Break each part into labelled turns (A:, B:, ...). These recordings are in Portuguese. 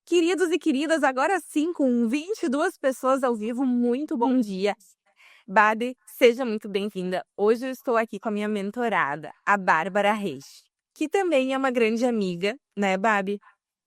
A: Queridos e queridas, agora sim, com 22 pessoas ao vivo, muito bom dia. Babi, seja muito bem-vinda. Hoje eu estou aqui com a minha mentorada, a Bárbara Reis, que também é uma grande amiga, né, Babi?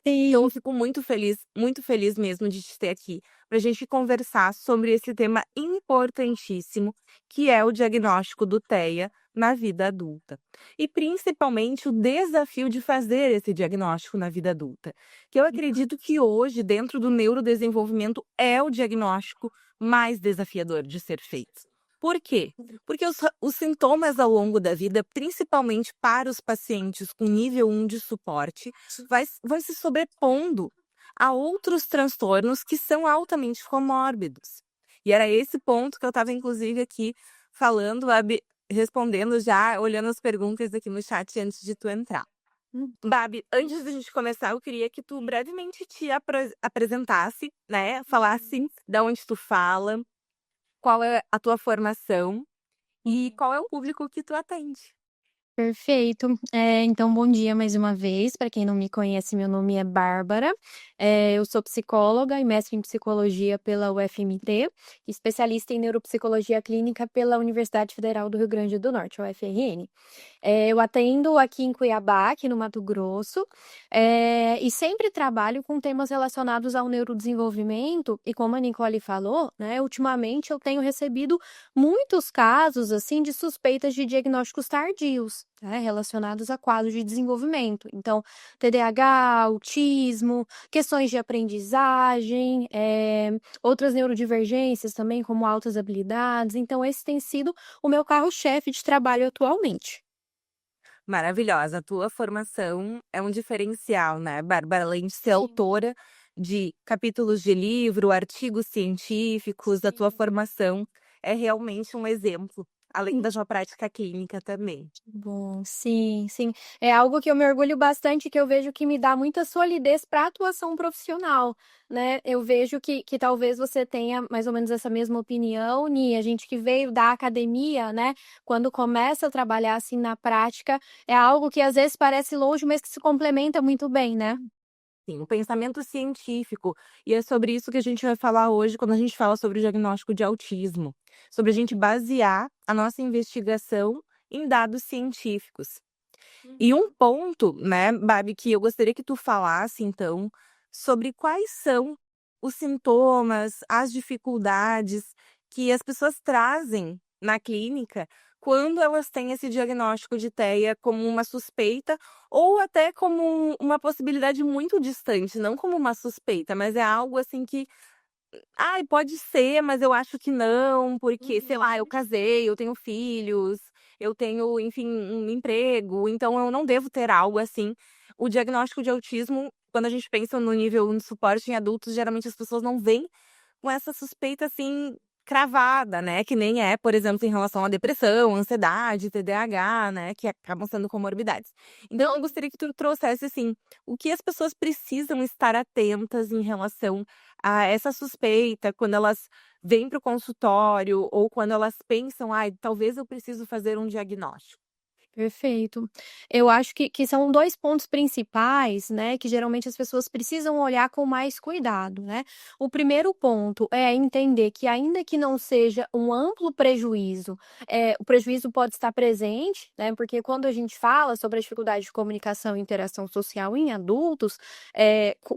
A: Então, eu
B: Sim,
A: fico muito feliz mesmo de te ter aqui, para a gente conversar sobre esse tema importantíssimo, que é o diagnóstico do TEA na vida adulta. E principalmente o desafio de fazer esse diagnóstico na vida adulta, que eu acredito que hoje, dentro do neurodesenvolvimento, é o diagnóstico mais desafiador de ser feito. Por quê? Porque os sintomas ao longo da vida, principalmente para os pacientes com nível 1 de suporte, vai se sobrepondo a outros transtornos que são altamente comórbidos. E era esse ponto que eu estava, inclusive, aqui falando, respondendo já, olhando as perguntas aqui no chat antes de tu entrar. Babi, antes da gente começar, eu queria que tu brevemente te apresentasse, né? Falasse da onde tu fala, qual é a tua formação e qual é o público que tu atende.
B: perfeito. Então bom dia mais uma vez. Para quem não me conhece, meu nome é Bárbara. Eu sou psicóloga e mestre em psicologia pela UFMT, especialista em neuropsicologia clínica pela Universidade Federal do Rio Grande do Norte, UFRN. Eu atendo aqui em Cuiabá, aqui no Mato Grosso, e sempre trabalho com temas relacionados ao neurodesenvolvimento. E como a Nicole falou, né, ultimamente eu tenho recebido muitos casos assim de suspeitas de diagnósticos tardios, né, relacionados a quadros de desenvolvimento. Então, TDAH, autismo, questões de aprendizagem, outras neurodivergências também, como altas habilidades. Então, esse tem sido o meu carro-chefe de trabalho atualmente.
A: Maravilhosa. A tua formação é um diferencial, né, Bárbara? Além de ser autora de capítulos de livro, artigos científicos, a tua formação é realmente um exemplo, além da sua prática clínica também.
B: Bom, sim, sim. É algo que eu me orgulho bastante, que eu vejo que me dá muita solidez para a atuação profissional, né? Eu vejo que talvez você tenha mais ou menos essa mesma opinião, Ni, a gente que veio da academia, né? Quando começa a trabalhar assim na prática, é algo que às vezes parece longe, mas que se complementa muito bem, né?
A: Sim, o pensamento científico. E é sobre isso que a gente vai falar hoje quando a gente fala sobre o diagnóstico de autismo. Sobre a gente basear a nossa investigação em dados científicos. E um ponto, né, Babi, que eu gostaria que tu falasse, então, sobre quais são os sintomas, as dificuldades que as pessoas trazem na clínica quando elas têm esse diagnóstico de TEA como uma suspeita ou até como uma possibilidade muito distante, não como uma suspeita, mas é algo assim que, ai, pode ser, mas eu acho que não, porque, sei lá, eu casei, eu tenho filhos, eu tenho, enfim, um emprego, então eu não devo ter algo assim. O diagnóstico de autismo, quando a gente pensa no nível 1 de suporte em adultos, geralmente as pessoas não veem com essa suspeita, assim, cravada, né, que nem é, por exemplo, em relação à depressão, ansiedade, TDAH, né, que acabam sendo comorbidades. Então eu gostaria que tu trouxesse, assim, o que as pessoas precisam estar atentas em relação a essa suspeita, quando elas vêm para o consultório ou quando elas pensam: "Ai, talvez eu preciso fazer um diagnóstico".
B: Perfeito. Eu acho que são 2 pontos principais, né, que geralmente as pessoas precisam olhar com mais cuidado, né. O primeiro ponto é entender que ainda que não seja um amplo prejuízo, o prejuízo pode estar presente, né, porque quando a gente fala sobre a dificuldade de comunicação e interação social em adultos,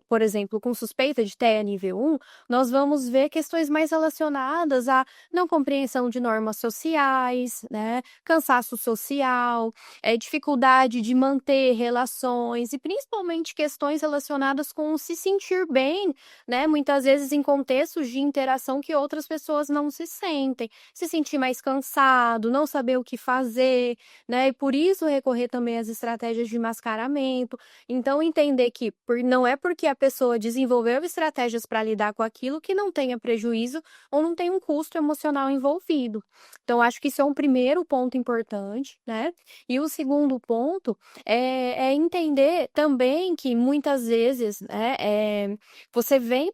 B: por exemplo, com suspeita de TEA nível 1, nós vamos ver questões mais relacionadas à não compreensão de normas sociais, né, cansaço social, dificuldade de manter relações e principalmente questões relacionadas com se sentir bem, né, muitas vezes em contextos de interação que outras pessoas não se sentem, se sentir mais cansado, não saber o que fazer, né, e por isso recorrer também às estratégias de mascaramento. Então entender que não é porque a pessoa desenvolveu estratégias para lidar com aquilo que não tenha prejuízo ou não tem um custo emocional envolvido. Então acho que isso é um primeiro ponto importante, né. E o segundo ponto é entender também que muitas vezes, né,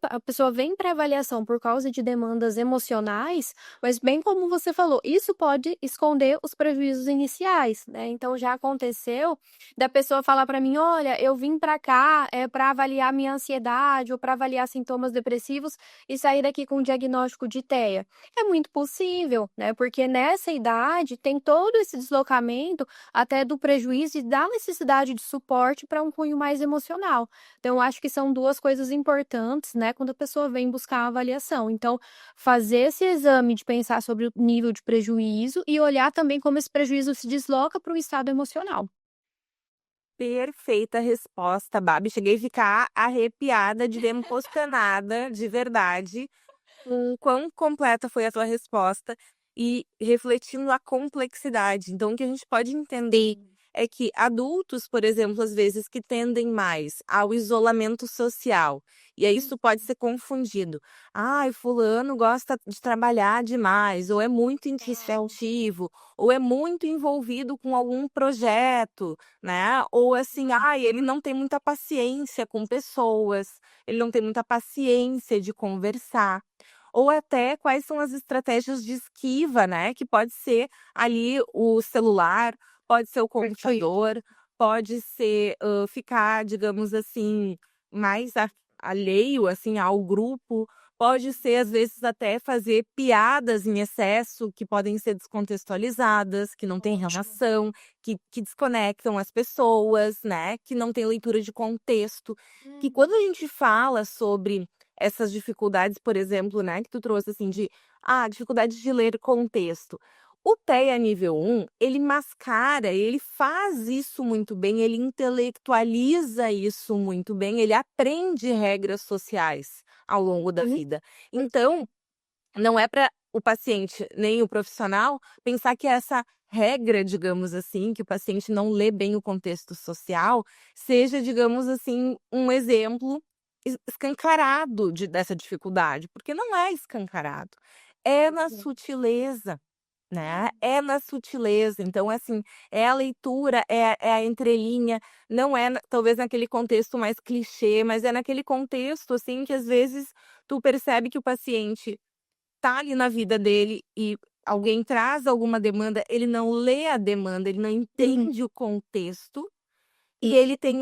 B: a pessoa vem para avaliação por causa de demandas emocionais, mas bem como você falou, isso pode esconder os prejuízos iniciais, né? Então já aconteceu da pessoa falar para mim, olha, eu vim para cá para avaliar minha ansiedade ou para avaliar sintomas depressivos e sair daqui com um diagnóstico de TEA. É muito possível, né? Porque nessa idade tem todo esse deslocamento até do prejuízo e da necessidade de suporte para um cunho mais emocional. Então, eu acho que são duas coisas importantes, né, quando a pessoa vem buscar a avaliação. Então, fazer esse exame de pensar sobre o nível de prejuízo e olhar também como esse prejuízo se desloca para o estado emocional.
A: Perfeita resposta, Babi. Cheguei a ficar arrepiada de emocionada, de verdade, com quão completa foi a tua resposta e refletindo a complexidade. Então, o que a gente pode entender é que adultos, por exemplo, às vezes que tendem mais ao isolamento social, e aí isso pode ser confundido. Ai, fulano gosta de trabalhar demais, ou é muito introspectivo, ou é muito envolvido com algum projeto, né? Ou assim, ai, ele não tem muita paciência com pessoas, ele não tem muita paciência de conversar. Ou até quais são as estratégias de esquiva, né, que pode ser ali o celular, pode ser o
B: Perfeito.
A: computador, pode ser, ficar, digamos assim, mais alheio, assim, ao grupo, pode ser, às vezes, até fazer piadas em excesso que podem ser descontextualizadas, que não têm
B: Ótimo.
A: relação, que desconectam as pessoas, né, que não têm leitura de contexto. Que quando a gente fala sobre essas dificuldades, por exemplo, né, que tu trouxe assim de, dificuldade de ler contexto. O TEA nível 1, ele mascara, ele faz isso muito bem, ele intelectualiza isso muito bem, ele aprende regras sociais ao longo da vida. Então, não é para o paciente nem o profissional pensar que essa regra, digamos assim, que o paciente não lê bem o contexto social, seja, digamos assim, um exemplo escancarado dessa dificuldade, porque não é escancarado. É na sutileza, né? É na sutileza. Então, assim, é a leitura, é a entrelinha, não é talvez naquele contexto mais clichê, mas é naquele contexto, assim, que às vezes tu percebe que o paciente tá ali na vida dele e alguém traz alguma demanda, ele não lê a demanda, ele não entende o contexto, e ele tem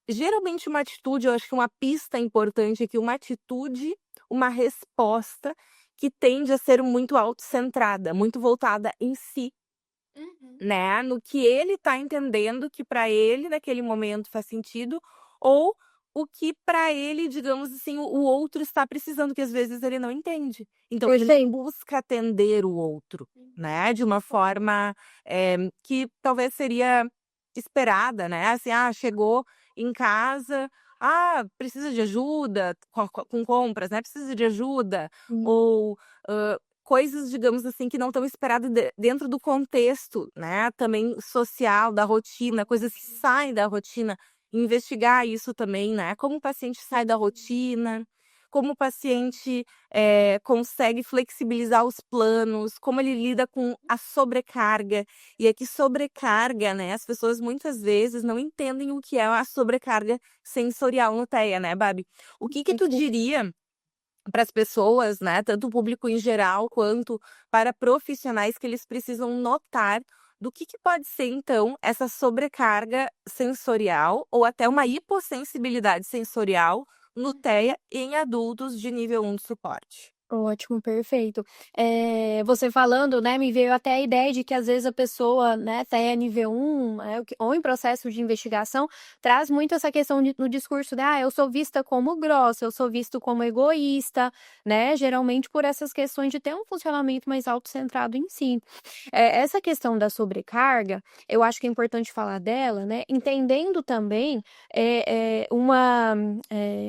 A: geralmente uma atitude, eu acho que uma pista importante aqui, uma atitude, uma resposta que tende a ser muito autocentrada, muito voltada em si, né, no que ele tá entendendo que para ele naquele momento faz sentido, ou o que para ele, digamos assim, o outro está precisando, que às vezes ele não entende. Então ele
B: Perfeito.
A: busca atender o outro, né, de uma forma, que talvez seria esperada, né, assim: chegou em casa, precisa de ajuda com compras, né, precisa de ajuda, ou, coisas, digamos assim, que não estão esperadas dentro do contexto, né, também social, da rotina, coisas que saem da rotina, investigar isso também, né, como o paciente sai da rotina, como o paciente, consegue flexibilizar os planos, como ele lida com a sobrecarga. E aqui sobrecarga, né, as pessoas muitas vezes não entendem o que é a sobrecarga sensorial no TEA, né, Babi. O que tu diria para as pessoas, né, tanto o público em geral quanto para profissionais que eles precisam notar do que pode ser então essa sobrecarga sensorial ou até uma hipossensibilidade sensorial no TEA em adultos de nível 1 de suporte?
B: Ótimo, perfeito. Você falando, né, me veio até a ideia de que às vezes a pessoa, né, até nível 1, ou em processo de investigação, traz muito essa questão no discurso de, eu sou vista como grossa, eu sou visto como egoísta, né, geralmente por essas questões de ter um funcionamento mais autocentrado em si. Essa questão da sobrecarga, eu acho que é importante falar dela, né, entendendo também,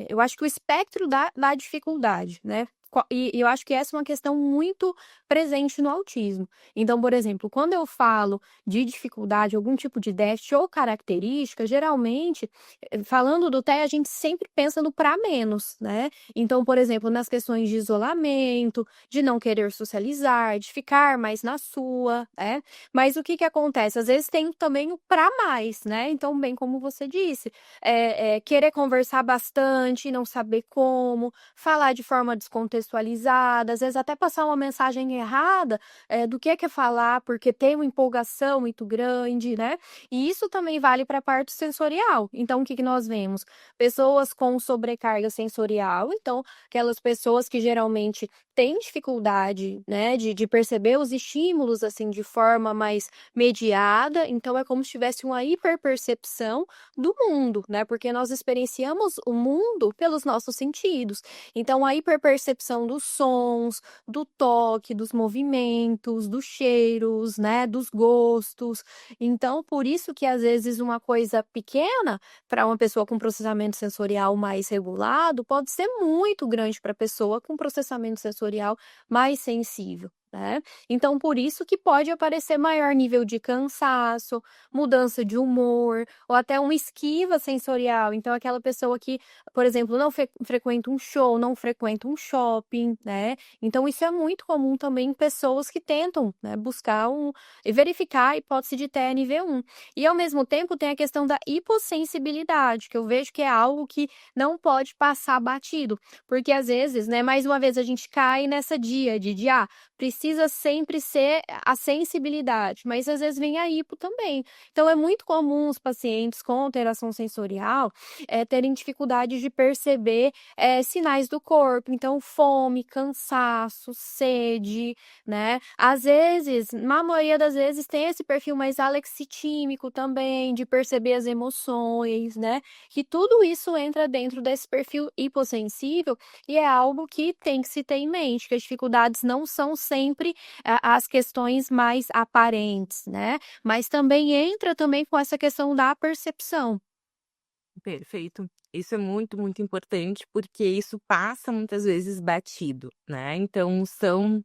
B: eu acho que o espectro da dificuldade, né. E eu acho que essa é uma questão muito presente no autismo. Então, por exemplo, quando eu falo de dificuldade, algum tipo de déficit ou característica, geralmente, falando do TEA, a gente sempre pensa no para menos, né? Então, por exemplo, nas questões de isolamento, de não querer socializar, de ficar mais na sua, né? Mas o que que acontece? Às vezes tem também o para mais, né? Então, bem como você disse, querer conversar bastante, não saber como, falar de forma descontextualizada, às vezes até passar uma mensagem errada, do que é falar, porque tem uma empolgação muito grande, né? E isso também vale para a parte sensorial. Então, o que que nós vemos? Pessoas com sobrecarga sensorial, então, aquelas pessoas que geralmente têm dificuldade, né, de perceber os estímulos, assim, de forma mais mediada, então é como se tivesse uma hiperpercepção do mundo, né, porque nós experienciamos o mundo pelos nossos sentidos. Então, a hiperpercepção dos sons, do toque, dos movimentos, dos cheiros, né, dos gostos. Então, por isso que às vezes uma coisa pequena para uma pessoa com processamento sensorial mais regulado pode ser muito grande para a pessoa com processamento sensorial mais sensível. Né? Então, por isso que pode aparecer maior nível de cansaço, mudança de humor, ou até uma esquiva sensorial. Então, aquela pessoa que, por exemplo, não frequenta um show, não frequenta um shopping, né? Então, isso é muito comum também em pessoas que tentam, né, buscar e verificar a hipótese de TNV1. E, ao mesmo tempo, tem a questão da hipossensibilidade, que eu vejo que é algo que não pode passar batido, porque às vezes, né, mais uma vez a gente cai nessa díade de, precisa sempre ser a sensibilidade, mas às vezes vem a hipo também. Então, é muito comum os pacientes com alteração sensorial terem dificuldade de perceber sinais do corpo. Então, fome, cansaço, sede, né? Às vezes, na maioria das vezes, tem esse perfil mais alexitímico também, de perceber as emoções, né? Que tudo isso entra dentro desse perfil hipossensível e é algo que tem que se ter em mente, que as dificuldades não são sempre as questões mais aparentes, né? Mas também entra também com essa questão da percepção.
A: Perfeito. Isso é muito, muito importante, porque isso passa muitas vezes batido, né? Então são,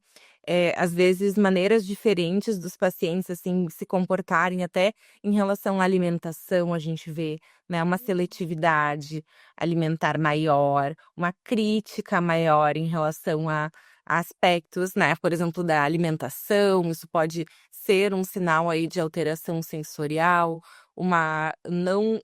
A: às vezes, maneiras diferentes dos pacientes, assim, se comportarem, até em relação à alimentação, a gente vê, né, uma seletividade alimentar maior, uma crítica maior em relação a aspectos, né, por exemplo, da alimentação. Isso pode ser um sinal aí de alteração sensorial, uma não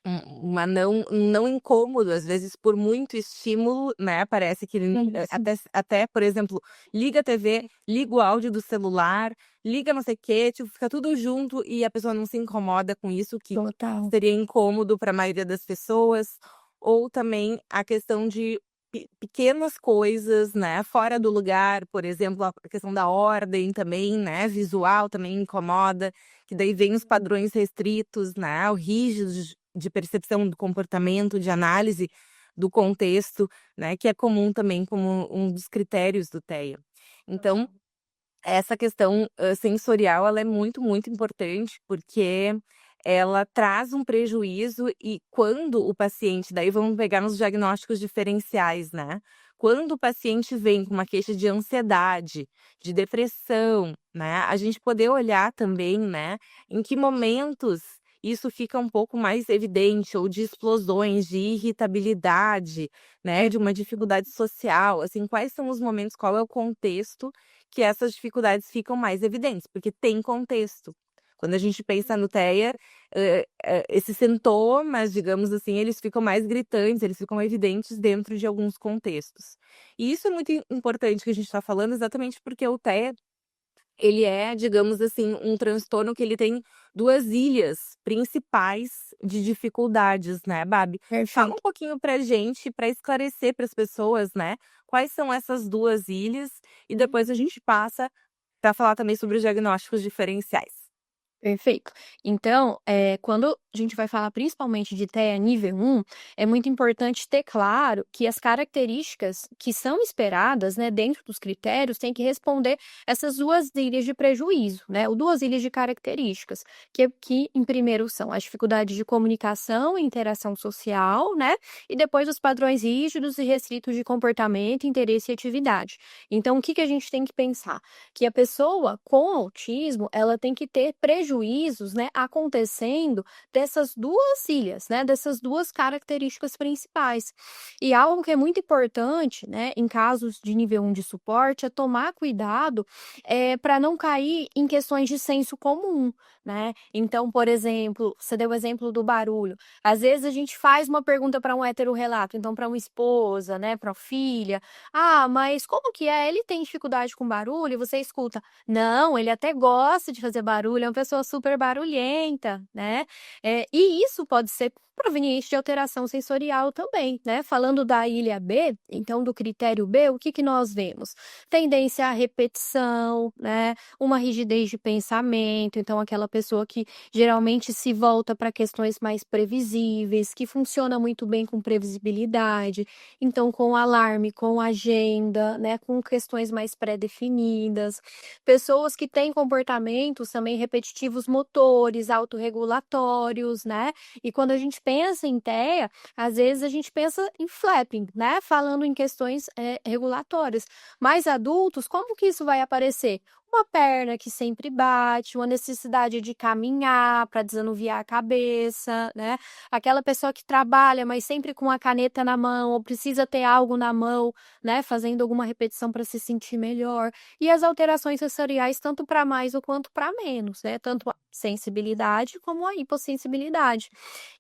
A: uma não incômodo, às vezes, por muito estímulo, né, parece que ele
B: Isso.
A: até, por exemplo, liga a TV, liga o áudio do celular, liga não sei o quê, tipo, fica tudo junto e a pessoa não se incomoda com isso, que
B: Total.
A: seria incômodo para a maioria das pessoas. Ou também a questão de pequenas coisas, né, fora do lugar, por exemplo, a questão da ordem também, né, visual também incomoda, que daí vem os padrões restritos, né, o rígidos de percepção do comportamento, de análise do contexto, né, que é comum também como um dos critérios do TEA. Então, essa questão, sensorial, ela é muito, muito importante, porque ela traz um prejuízo. E quando o paciente, daí vamos pegar nos diagnósticos diferenciais, né, quando o paciente vem com uma queixa de ansiedade, de depressão, né, a gente poder olhar também, né, em que momentos isso fica um pouco mais evidente, ou de explosões, de irritabilidade, né, de uma dificuldade social, assim, quais são os momentos, qual é o contexto que essas dificuldades ficam mais evidentes, porque tem contexto. Quando a gente pensa no TEA, esses sintomas, digamos assim, eles ficam mais gritantes, eles ficam evidentes dentro de alguns contextos. E isso é muito importante que a gente está falando, exatamente porque o TEA, ele é, digamos assim, um transtorno que ele tem duas ilhas principais de dificuldades, né, Babi? Fala um
B: Perfeito.
A: pouquinho pra gente, para esclarecer para as pessoas, né, quais são essas duas ilhas, e depois a gente passa para falar também sobre os diagnósticos diferenciais.
B: Perfeito. Então, quando a gente vai falar principalmente de TEA nível 1, é muito importante ter claro que as características que são esperadas, né, dentro dos critérios, têm que responder essas 2 ilhas de prejuízo, né, ou 2 ilhas de características, que em primeiro são as dificuldades de comunicação e interação social, né, e depois os padrões rígidos e restritos de comportamento, interesse e atividade. Então o que que a gente tem que pensar? Que a pessoa com autismo, ela tem que ter prejuízos, né, acontecendo dessas 2 ilhas, né, dessas 2 características principais. E algo que é muito importante, né, em casos de nível 1 de suporte, é tomar cuidado, para não cair em questões de senso comum, né. Então, por exemplo, você deu o exemplo do barulho, às vezes a gente faz uma pergunta para um heterorrelato, então para uma esposa, né, pra filha: "Ah, mas como que é? Ele tem dificuldade com barulho?" E você escuta: "Não, ele até gosta de fazer barulho, é uma pessoa super barulhenta", né. E isso pode ser proveniente de alteração sensorial também, né. Falando da ilha B, então do critério B, o que que nós vemos? Tendência à repetição, né, uma rigidez de pensamento, então aquela pessoa que geralmente se volta para questões mais previsíveis, que funciona muito bem com previsibilidade, então com alarme, com agenda, né, com questões mais pré-definidas. Pessoas que têm comportamentos também repetitivos motores, autorregulatórios, né. E quando a gente pensa em TEA, às vezes a gente pensa em flapping, né, falando em questões, regulatórias. Mas adultos, como que isso vai aparecer? Uma perna que sempre bate, uma necessidade de caminhar para desanuviar a cabeça, né. Aquela pessoa que trabalha, mas sempre com a caneta na mão ou precisa ter algo na mão, né, fazendo alguma repetição para se sentir melhor. E as alterações sensoriais tanto para mais ou quanto para menos, né, tanto a sensibilidade como a hipossensibilidade.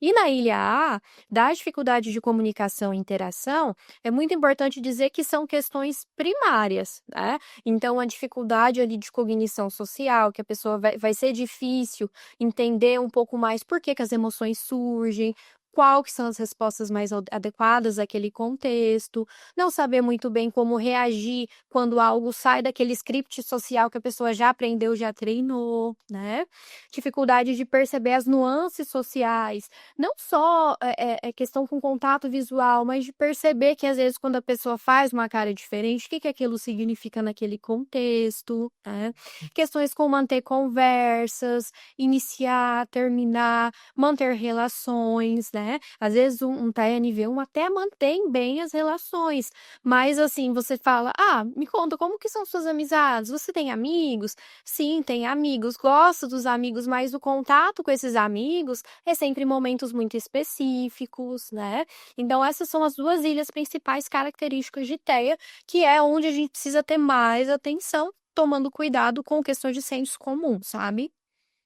B: E na ilha A, das dificuldades de comunicação e interação, é muito importante dizer que são questões primárias, né. Então a dificuldade ali de cognição social, que a pessoa vai ser difícil entender um pouco mais por que que as emoções surgem, qual que são as respostas mais adequadas àquele contexto, não saber muito bem como reagir quando algo sai daquele script social que a pessoa já aprendeu, já treinou, né. Dificuldade de perceber as nuances sociais, não só é questão com contato visual, mas de perceber que às vezes quando a pessoa faz uma cara diferente, o que que aquilo significa naquele contexto, né. Questões com manter conversas, iniciar, terminar, manter relações, né. Às vezes um TNV1 até mantém bem as relações, mas assim, você fala: "Ah, me conta como que são suas amizades? Você tem amigos?" "Sim, tenho amigos, gosto dos amigos", mas o contato com esses amigos é sempre em momentos muito específicos, né. Então essas são as 2 ilhas principais características de TEA, que é onde a gente precisa ter mais atenção, tomando cuidado com questões de senso comum, sabe?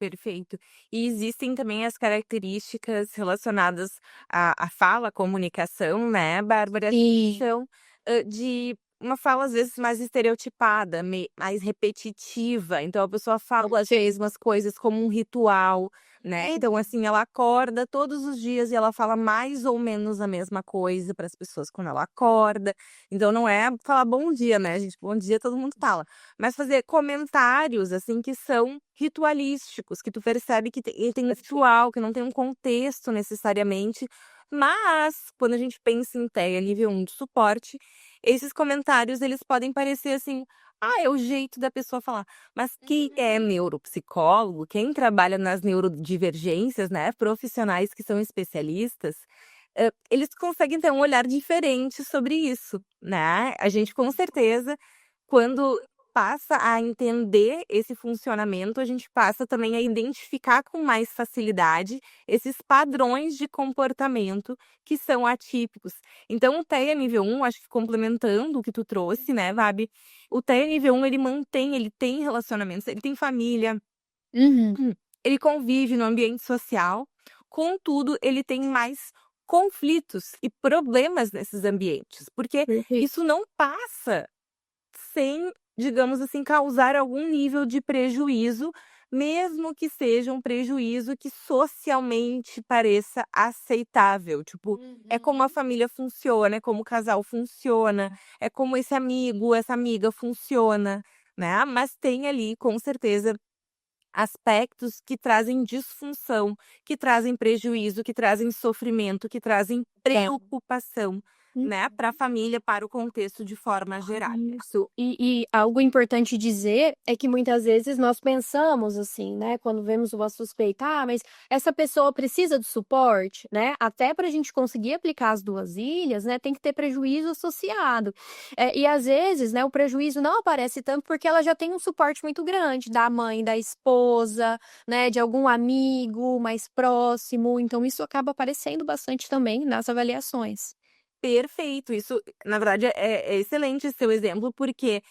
A: Perfeito. E existem também as características relacionadas à fala, à comunicação, né, Bárbara, que
B: Sim.
A: são, de uma fala, às vezes, mais estereotipada, mais repetitiva. Então a pessoa fala as mesmas coisas como um ritual, né. Então, assim, ela acorda todos os dias e ela fala mais ou menos a mesma coisa para as pessoas quando ela acorda. Então não é falar bom dia, né, gente, bom dia todo mundo fala. Mas fazer comentários, assim, que são ritualísticos, que tu percebe que tem ritual, que não tem um contexto necessariamente, mas quando a gente pensa em TEA nível 1 de suporte, esses comentários eles podem parecer assim: "Ah, é o jeito da pessoa falar", mas quem é neuropsicólogo, quem trabalha nas neurodivergências, né, profissionais que são especialistas, eles conseguem ter um olhar diferente sobre isso, né. A gente com certeza quando passa a entender esse funcionamento, a gente passa também a identificar com mais facilidade esses padrões de comportamento que são atípicos. Então o TEA nível 1, acho que complementando o que tu trouxe, né, Babi, o TEA nível 1 ele mantém, ele tem relacionamentos, ele tem família,
B: Uhum.
A: ele convive no ambiente social, contudo ele tem mais conflitos e problemas nesses ambientes, porque
B: Perfeito.
A: isso não passa sem, digamos assim, causar algum nível de prejuízo, mesmo que seja um prejuízo que socialmente pareça aceitável. Tipo, é como a
B: Uhum.
A: família funciona, é como o casal funciona, é como esse amigo, essa amiga funciona, né? Mas tem ali, com certeza, aspectos que trazem disfunção, que trazem prejuízo, que trazem sofrimento, que trazem preocupação, né, para a família, para o contexto de forma geral.
B: Isso. E algo importante dizer é que muitas vezes nós pensamos assim, né, quando vemos uma suspeita, mas essa pessoa precisa de suporte, né? Até para a gente conseguir aplicar as 2 ilhas, né, tem que ter prejuízo associado. E às vezes, né, o prejuízo não aparece tanto porque ela já tem um suporte muito grande da mãe, da esposa, né, de algum amigo mais próximo, então isso acaba aparecendo bastante também nas avaliações.
A: Perfeito, isso na verdade é excelente esse seu exemplo, porque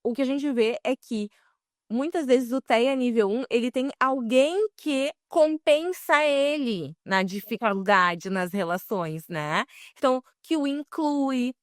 A: o que a gente vê é que muitas vezes o TEA nível 1, ele tem alguém que compensa ele na dificuldade nas relações, né. Então, que o inclui,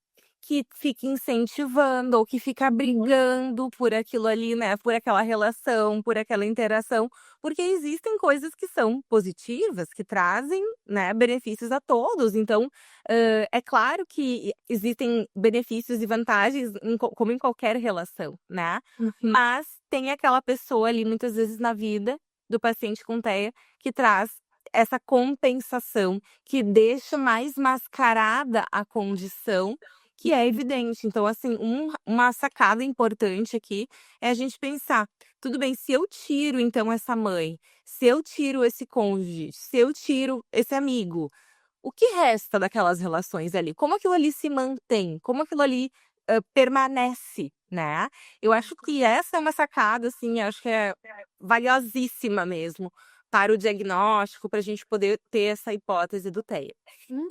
A: que fica incentivando ou que fica brigando por aquilo ali, né, por aquela relação, por aquela interação, porque existem coisas que são positivas, que trazem, né, benefícios a todos. Então, é claro que existem benefícios e vantagens como em qualquer relação, né. Mas tem aquela pessoa ali, muitas vezes na vida do paciente com TEA, que traz essa compensação, que deixa mais mascarada a condição, que é evidente. Então, assim, uma sacada importante aqui é a gente pensar: tudo bem, se eu tiro então essa mãe, se eu tiro esse cônjuge, se eu tiro esse amigo, o que resta daquelas relações ali? Como aquilo ali se mantém? Como aquilo ali, permanece, né? Eu acho que essa é uma sacada, assim, acho que é valiosíssima mesmo para o diagnóstico, para a gente poder ter essa hipótese do TEA.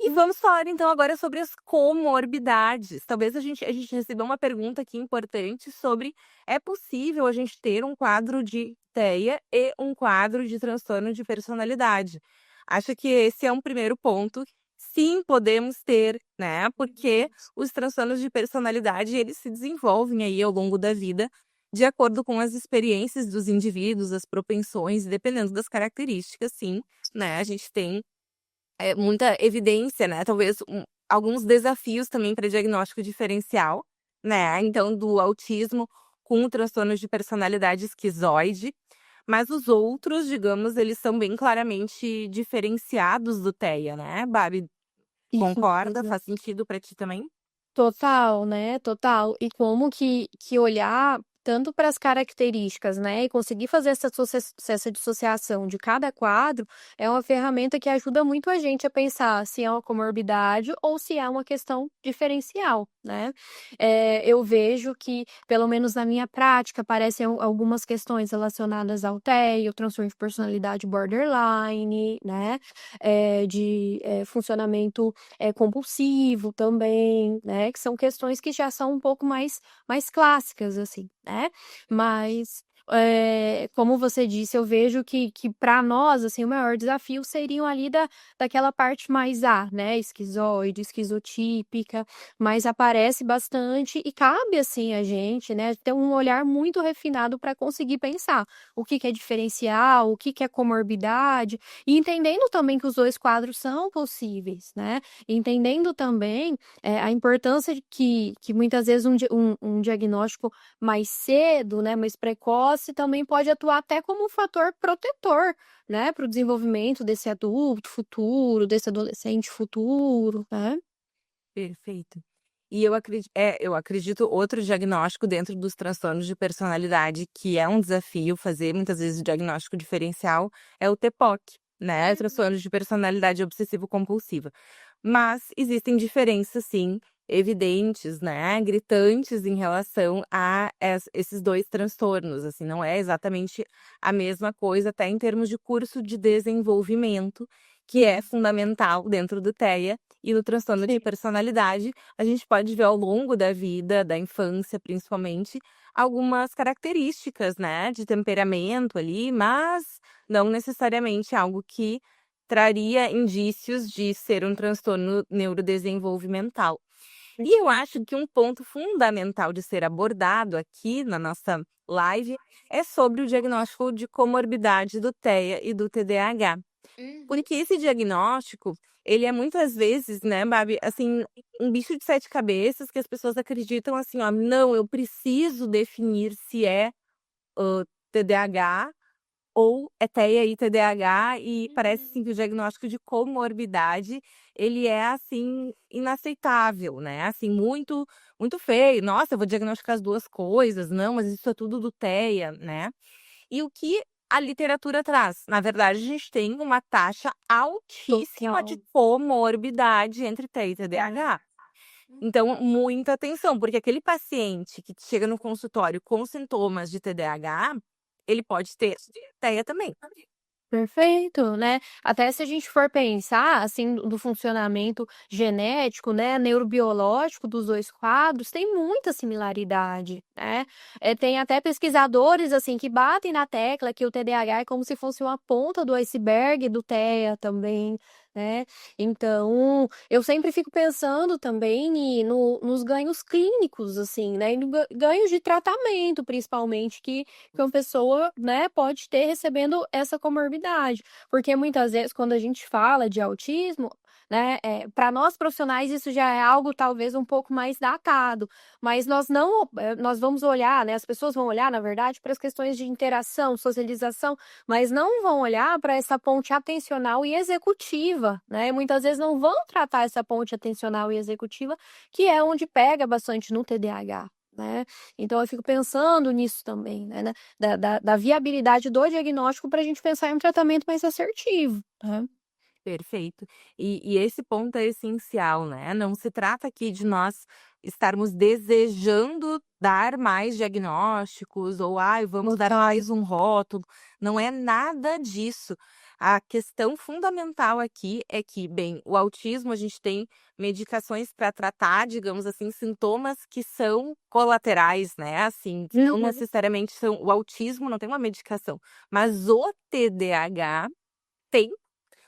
A: E vamos falar então agora sobre as comorbidades. Talvez a gente recebeu uma pergunta aqui importante sobre: é possível a gente ter um quadro de TEA e um quadro de transtorno de personalidade? Acho que esse é um primeiro ponto. Sim, podemos ter, né, porque os transtornos de personalidade, eles se desenvolvem aí ao longo da vida, de acordo com as experiências dos indivíduos, as propensões, dependendo das características, sim, né, a gente tem muita evidência, né, talvez alguns desafios também para diagnóstico diferencial, né, então do autismo com o transtorno de personalidade esquizoide, mas os outros, digamos, eles são bem claramente diferenciados do TEA, né, Babi,
B: Isso
A: concorda?
B: mesmo.
A: Faz sentido para ti também?
B: Total, né, total. E como que olhar tanto para as características, né, e conseguir fazer essa dissociação de cada quadro, é uma ferramenta que ajuda muito a gente a pensar se é uma comorbidade ou se é uma questão diferencial, né. Eu vejo que, pelo menos na minha prática, aparecem algumas questões relacionadas ao TEA, o transtorno de personalidade borderline, né, funcionamento compulsivo também, né, que são questões que já são um pouco mais clássicas, assim, né. Mas, como você disse, eu vejo que para nós, assim, o maior desafio seriam ali daquela parte mais né, esquizoide, esquizotípica, mas aparece bastante e cabe, assim, a gente, né, ter um olhar muito refinado para conseguir pensar o que é diferencial, o que é comorbidade, e entendendo também que os 2 quadros são possíveis, né. Entendendo também, a importância de que muitas vezes um diagnóstico mais cedo, né, mais precoce, também pode atuar até como um fator protetor, né, para o desenvolvimento desse adulto futuro, desse adolescente futuro, né.
A: Perfeito. E eu acredito outro diagnóstico dentro dos transtornos de personalidade, que é um desafio fazer muitas vezes o diagnóstico diferencial, é o TPOC, né, transtorno de personalidade obsessivo compulsiva. Mas existem diferenças sim, evidentes, né, gritantes em relação a esses 2 transtornos, assim, não é exatamente a mesma coisa, até em termos de curso de desenvolvimento, que é fundamental dentro do TEA e no transtorno de personalidade. A gente pode ver ao longo da vida, da infância principalmente, algumas características, né, de temperamento ali, mas não necessariamente algo que traria indícios de ser um transtorno neurodesenvolvimental. E eu acho que um ponto fundamental de ser abordado aqui na nossa live é sobre o diagnóstico de comorbidade do TEA e do TDAH. Porque esse diagnóstico, ele é muitas vezes, né, Babi, assim, um bicho de 7 cabeças que as pessoas acreditam assim: "Ó, não, eu preciso definir se é, TDAH ou é TEA e TDAH, e parece assim que o diagnóstico de comorbidade, ele é assim inaceitável, né? Assim, muito feio. Nossa, eu vou diagnosticar as duas coisas. Não, mas isso é tudo do TEA, né? E o que a literatura traz? Na verdade, a gente tem uma taxa altíssima de
B: Total.
A: comorbidade entre TEA e TDAH. Então, muita atenção, porque aquele paciente que chega no consultório com sintomas de TDAH, ele pode ter TEA também.
B: Perfeito, né. Até se a gente for pensar, assim, do funcionamento genético, né, neurobiológico dos 2 quadros, tem muita similaridade, né. Tem até pesquisadores, assim, que batem na tecla que o TDAH é como se fosse uma ponta do iceberg do TEA também, né. Então, eu sempre fico pensando também nos ganhos clínicos, assim, né, e no ganhos de tratamento, principalmente, que uma pessoa, né, pode ter recebendo essa comorbidade. Porque muitas vezes quando a gente fala de autismo, né, pra nós profissionais isso já é algo talvez um pouco mais datado, mas nós não nós vamos olhar, né, as pessoas vão olhar na verdade para as questões de interação, socialização, mas não vão olhar para essa ponte atencional e executiva, né, e muitas vezes não vão tratar essa ponte atencional e executiva, que é onde pega bastante no TDAH, né. Então eu fico pensando nisso também, né, da viabilidade do diagnóstico para a gente pensar em um tratamento mais assertivo, né.
A: Perfeito. E esse ponto é essencial, né? Não se trata aqui de nós estarmos desejando dar mais diagnósticos ou, ai, vamos dar mais um rótulo. Não é nada disso. A questão fundamental aqui é que, bem, o autismo a gente tem medicações para tratar, digamos assim, sintomas que são colaterais, né? Assim, que não
B: Uhum.
A: necessariamente são. O autismo não tem uma medicação, mas o TDAH tem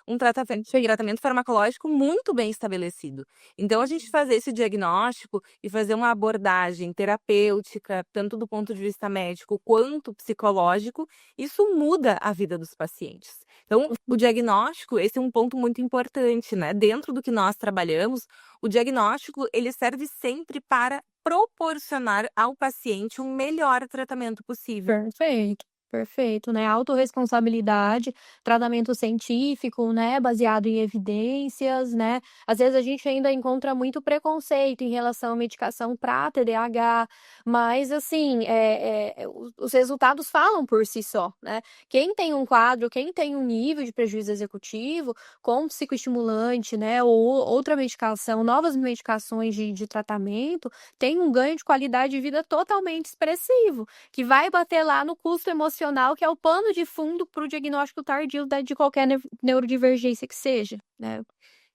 A: um tratamento farmacológico muito bem estabelecido. Então, a gente fazer esse diagnóstico e fazer uma abordagem terapêutica, tanto do ponto de vista médico quanto psicológico, isso muda a vida dos pacientes. Então, o diagnóstico, esse é um ponto muito importante, né? Dentro do que nós trabalhamos, o diagnóstico, ele serve sempre para proporcionar ao paciente um melhor tratamento possível.
B: Perfeito, perfeito, né, autorresponsabilidade, tratamento científico, né, baseado em evidências, né. Às vezes a gente ainda encontra muito preconceito em relação à medicação para TDAH, mas assim, os resultados falam por si só, né. Quem tem um quadro, quem tem um nível de prejuízo executivo com psicoestimulante, né, ou outra medicação, novas medicações de tratamento, tem um ganho de qualidade de vida totalmente expressivo que vai bater lá no custo emocional, que é o pano de fundo para o diagnóstico tardio de qualquer neurodivergência que seja, né.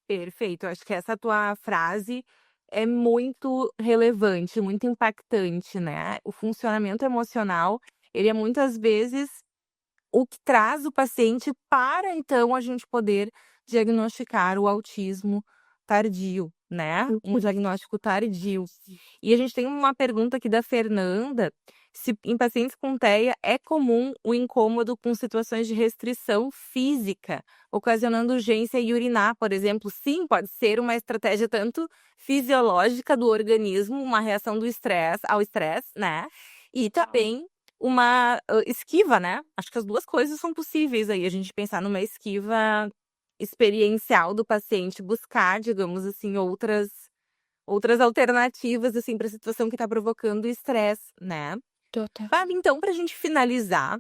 A: Perfeito, acho que essa tua frase é muito relevante, muito impactante, né. O funcionamento emocional, ele é muitas vezes o que traz o paciente para então a gente poder diagnosticar o autismo tardio, né, um diagnóstico tardio. E a gente tem uma pergunta aqui da Fernanda, se em pacientes com TEA é comum o incômodo com situações de restrição física, ocasionando urgência em urinar, por exemplo. Sim, pode ser uma estratégia tanto fisiológica do organismo, uma reação do estresse ao estresse, né, e também uma, esquiva, né. Acho que as 2 coisas são possíveis aí, a gente pensar numa esquiva experiencial do paciente, buscar, digamos assim, outras alternativas, assim, para a situação que está provocando estresse, né.
B: Total.
A: Sabe, então, para a gente finalizar,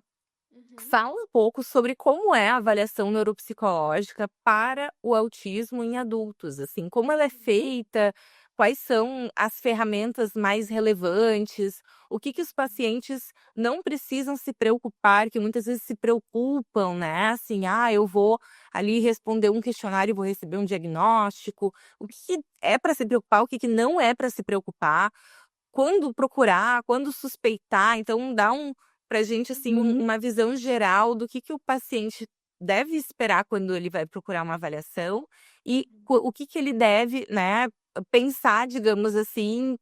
A: fala um pouco sobre como é a avaliação neuropsicológica para o autismo em adultos, assim, como ela é feita, quais são as ferramentas mais relevantes, o que que os pacientes não precisam se preocupar, que muitas vezes se preocupam, né, assim: "Ah, eu vou ali responder um questionário e vou receber um diagnóstico", o que que é para se preocupar, o que que não é para se preocupar, quando procurar, quando suspeitar, então dá pra gente, assim, uma visão geral do que o paciente deve esperar quando ele vai procurar uma avaliação e o que que ele deve, né, pensar, digamos assim,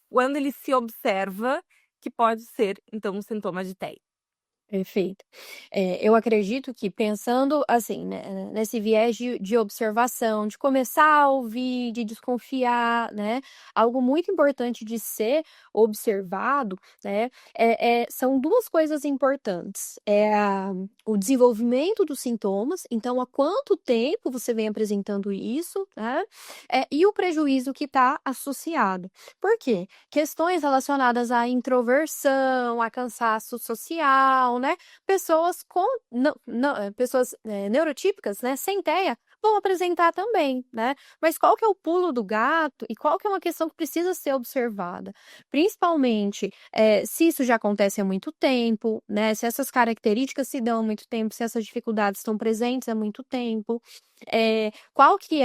A: quando ele se observa que pode ser, então, um sintoma de TEA.
B: Perfeito. Eu acredito que pensando assim, né, nesse viés de observação, de começar a ouvir, de desconfiar, né, algo muito importante de ser observado, né, são duas coisas importantes. O desenvolvimento dos sintomas, então há quanto tempo você vem apresentando isso, né, e o prejuízo que está associado. Por quê? Questões relacionadas à introversão, a cansaço social, né, pessoas com pessoas, neurotípicas, né, sem TEA, vão apresentar também, né. Mas qual que é o pulo do gato e qual que é uma questão que precisa ser observada? Principalmente, se isso já acontece há muito tempo, né, se essas características se dão há muito tempo, se essas dificuldades estão presentes há muito tempo, qual que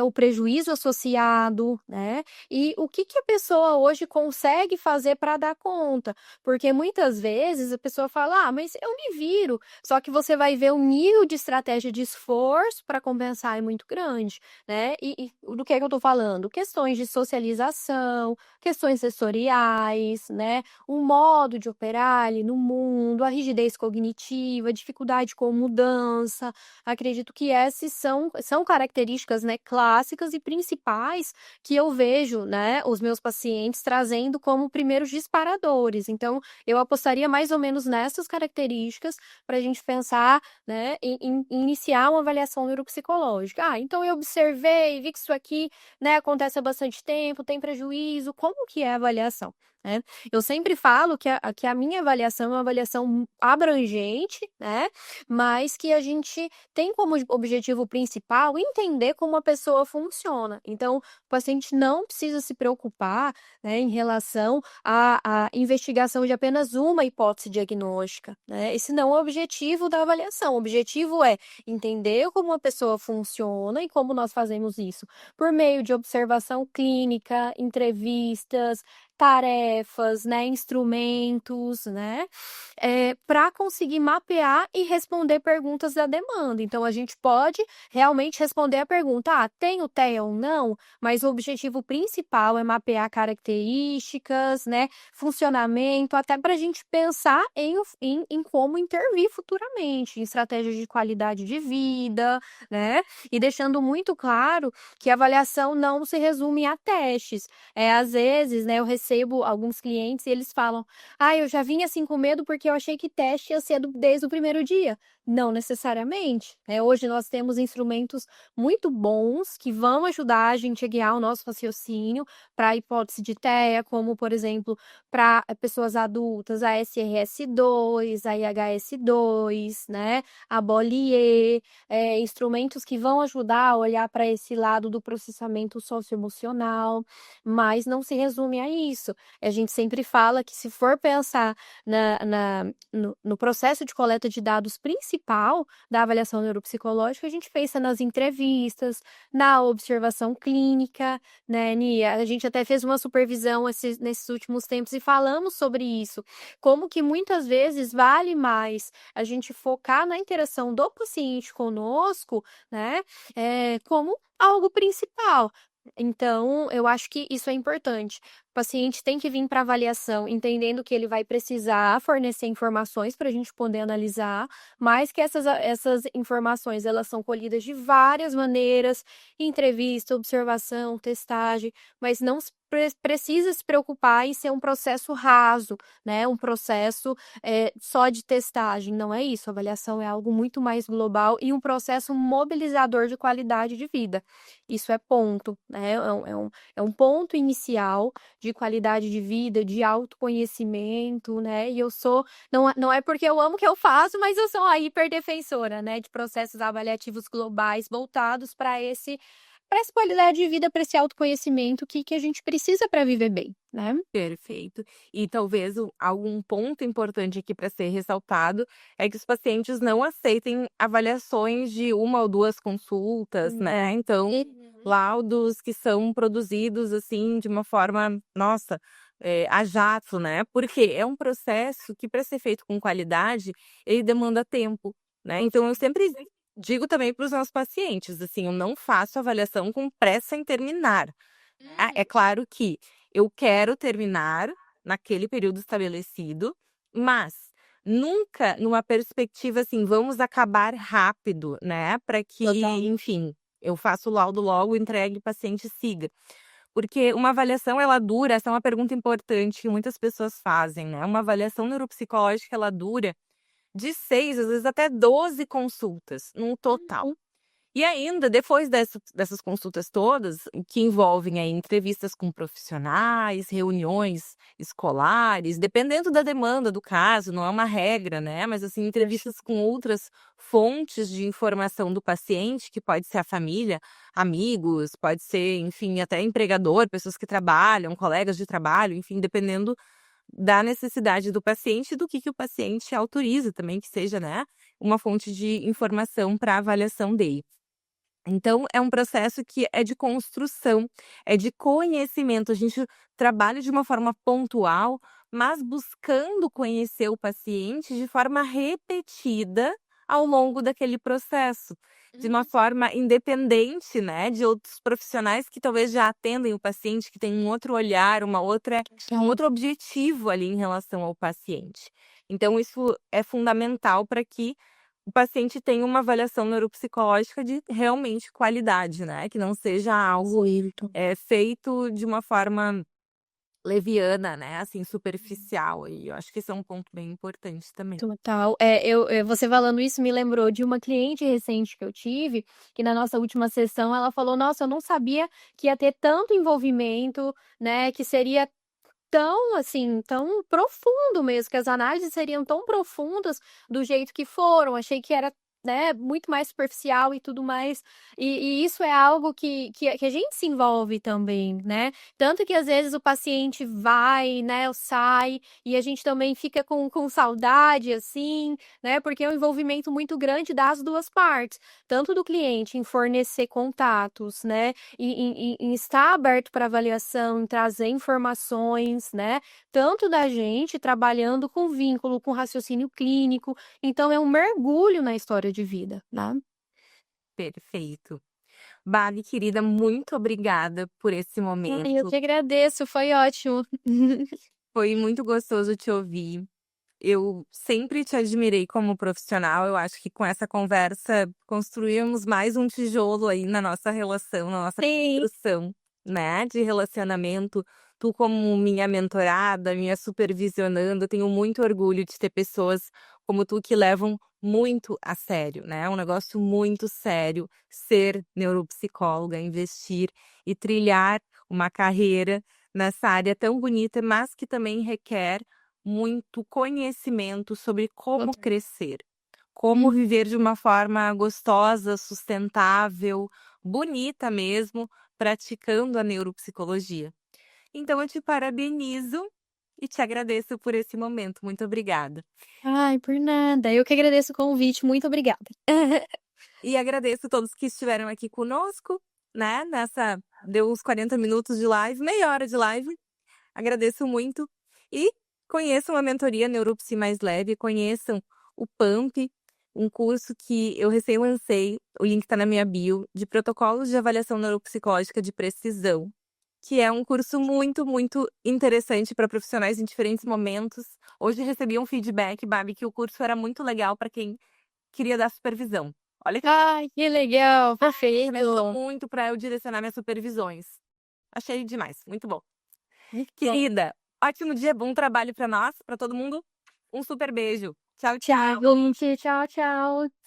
B: o prejuízo associado, né, e o que que a pessoa hoje consegue fazer para dar conta. Porque muitas vezes a pessoa fala: "Ah, mas eu me viro", só que você vai ver o nível de estratégia de esforço para compensar é muito grande, né. E do que eu estou falando? Questões de socialização, questões sensoriais, né, o modo de operar ali no mundo, a rigidez cognitiva, dificuldade com mudança. Acredito que esses são características, né, clássicas e principais que eu vejo, né, os meus pacientes trazendo como primeiros disparadores. Então, eu apostaria mais ou menos nessas características para a gente pensar, né, em iniciar uma avaliação neuropsicológica. Ah, então eu observei, vi que isso aqui, né, acontece há bastante tempo, tem prejuízo, como que é a avaliação, né? Eu sempre falo que a minha avaliação é uma avaliação abrangente, né, mas que a gente tem como objetivo principal entender como a pessoa funciona. Então, o paciente não precisa se preocupar, né, em relação à investigação de apenas uma hipótese diagnóstica, né? Esse não é o objetivo da avaliação. O objetivo é entender como a pessoa funciona e como nós fazemos isso por meio de observação clínica, entrevistas, tarefas, né, instrumentos, né, para conseguir mapear e responder perguntas da demanda. Então a gente pode realmente responder a pergunta: "Ah, tenho TEA ou não?", mas o objetivo principal é mapear características, né, funcionamento, até para a gente pensar em como intervir futuramente, em estratégias de qualidade de vida, né, e deixando muito claro que a avaliação não se resume a testes. Às vezes, né, eu recebo alguns clientes e eles falam: "Ah, eu já vim assim com medo porque eu achei que teste ia ser desde o primeiro dia". Não necessariamente, né, hoje nós temos instrumentos muito bons que vão ajudar a gente a guiar o nosso raciocínio para a hipótese de TEA, como por exemplo, para pessoas adultas, a SRS-2, a IHS-2, né, a BOLI-E, instrumentos que vão ajudar a olhar para esse lado do processamento socioemocional, mas não se resume a isso. A gente sempre fala que se for pensar no processo de coleta de dados principal da avaliação neuropsicológica, a gente pensa nas entrevistas, na observação clínica, né, Nia? A gente até fez uma supervisão nesses últimos tempos e falamos sobre isso, como que muitas vezes vale mais a gente focar na interação do paciente conosco, né, como algo principal. Então, eu acho que isso é importante. O paciente tem que vir para avaliação entendendo que ele vai precisar fornecer informações para a gente poder analisar, mas que essas informações elas são colhidas de várias maneiras, entrevista, observação, testagem, mas não precisa se preocupar em ser um processo raso, né? Um processo só de testagem. Não é isso. A avaliação é algo muito mais global e um processo mobilizador de qualidade de vida. Isso é ponto, né? É um ponto inicial de qualidade de vida, de autoconhecimento, né, e eu sou não é porque eu amo o que eu faço, mas eu sou a hiperdefensora, né, de processos avaliativos globais voltados para essa qualidade de vida, para esse autoconhecimento que a gente precisa para viver bem, né.
A: Perfeito. E talvez algum ponto importante aqui para ser ressaltado é que os pacientes não aceitem avaliações de uma ou duas consultas, né? Então,
B: Uhum.
A: laudos que são produzidos assim de uma forma, nossa, a jato, né? Porque é um processo que, para ser feito com qualidade, ele demanda tempo, né? Então, eu sempre digo também para os meus pacientes, assim, eu não faço avaliação com pressa em terminar. É claro que eu quero terminar naquele período estabelecido, mas nunca numa perspectiva assim, vamos acabar rápido, né, para que,
B: Total.
A: enfim, eu faço o laudo logo, entregue, o paciente siga. Porque uma avaliação ela dura, essa é uma pergunta importante que muitas pessoas fazem, né, uma avaliação neuropsicológica ela dura de 6, às vezes até 12 consultas no total.
B: Uhum.
A: E ainda, depois dessas consultas todas, que envolvem aí entrevistas com profissionais, reuniões escolares, dependendo da demanda do caso, não é uma regra, né? Mas assim, entrevistas com outras fontes de informação do paciente, que pode ser a família, amigos, pode ser, enfim, até empregador, pessoas que trabalham, colegas de trabalho, enfim, dependendo da necessidade do paciente e do que o paciente autoriza também que seja, né, uma fonte de informação para avaliação dele. Então, é um processo que é de construção, é de conhecimento. A gente trabalha de uma forma pontual, mas buscando conhecer o paciente de forma repetida ao longo daquele processo, de uma
B: Uhum.
A: forma independente, né, de outros profissionais que talvez já atendem o paciente, que tem um outro olhar, um outro objetivo ali em relação ao paciente. Então, isso é fundamental para que o paciente tem uma avaliação neuropsicológica de realmente qualidade, né, que não seja algo,
B: Muito.
A: feito de uma forma leviana, né, assim, superficial, e eu acho que esse é um ponto bem importante também.
B: Total. Você falando isso me lembrou de uma cliente recente que eu tive, que na nossa última sessão ela falou: "Nossa, eu não sabia que ia ter tanto envolvimento, né, que seria tão, assim, tão profundo mesmo, que as análises seriam tão profundas do jeito que foram, achei que era, né, muito mais superficial e tudo mais". E isso é algo que a gente se envolve também, né. Tanto que às vezes o paciente vai, né, ou sai, e a gente também fica com saudade, assim, né, porque é um envolvimento muito grande das 2 partes, tanto do cliente em fornecer contatos, né, em estar aberto para avaliação, em trazer informações, né, tanto da gente trabalhando com vínculo, com raciocínio clínico, então é um mergulho na história de vida, né.
A: Perfeito. Bali, querida, muito obrigada por esse
B: Ai, eu
A: momento.
B: que agradeço, foi ótimo.
A: Foi muito gostoso te ouvir. Eu sempre te admirei como profissional, eu acho que com essa conversa construímos mais um tijolo aí na nossa relação, na nossa
B: Sim.
A: construção, né, de relacionamento. Tu como minha mentorada, minha supervisionando, eu tenho muito orgulho de ter pessoas como tu que levam muito a sério, né, é um negócio muito sério ser neuropsicóloga, investir e trilhar uma carreira nessa área tão bonita, mas que também requer muito conhecimento sobre como
B: Total.
A: crescer, como
B: Uhum.
A: viver de uma forma gostosa, sustentável, bonita mesmo, praticando a neuropsicologia. Então eu te parabenizo e te agradeço por esse momento. Muito obrigada.
B: Ai, por nada, eu que agradeço o convite, muito obrigada.
A: E agradeço todos que estiveram aqui conosco, né, deu uns 40 minutos de live, meia hora de live. Agradeço muito e conheçam a mentoria Neuropsi Mais Leve, conheçam o PAMP, um curso que eu recém-lancei, o link está na minha bio, de protocolos de avaliação neuropsicológica de precisão, que é um curso muito, muito interessante para profissionais em diferentes momentos. Hoje recebi um feedback, Babi, que o curso era muito legal para quem queria dar supervisão. Olha que
B: Ai, que legal,
A: ajudou
B: perfeito.
A: muito para eu direcionar minhas supervisões. Achei demais, muito bom.
B: Bom,
A: Querida, ótimo dia, bom trabalho pra nós, pra todo mundo. Um super beijo. Tchau,
B: tchau,
A: tchau.
B: gente, tchau, tchau.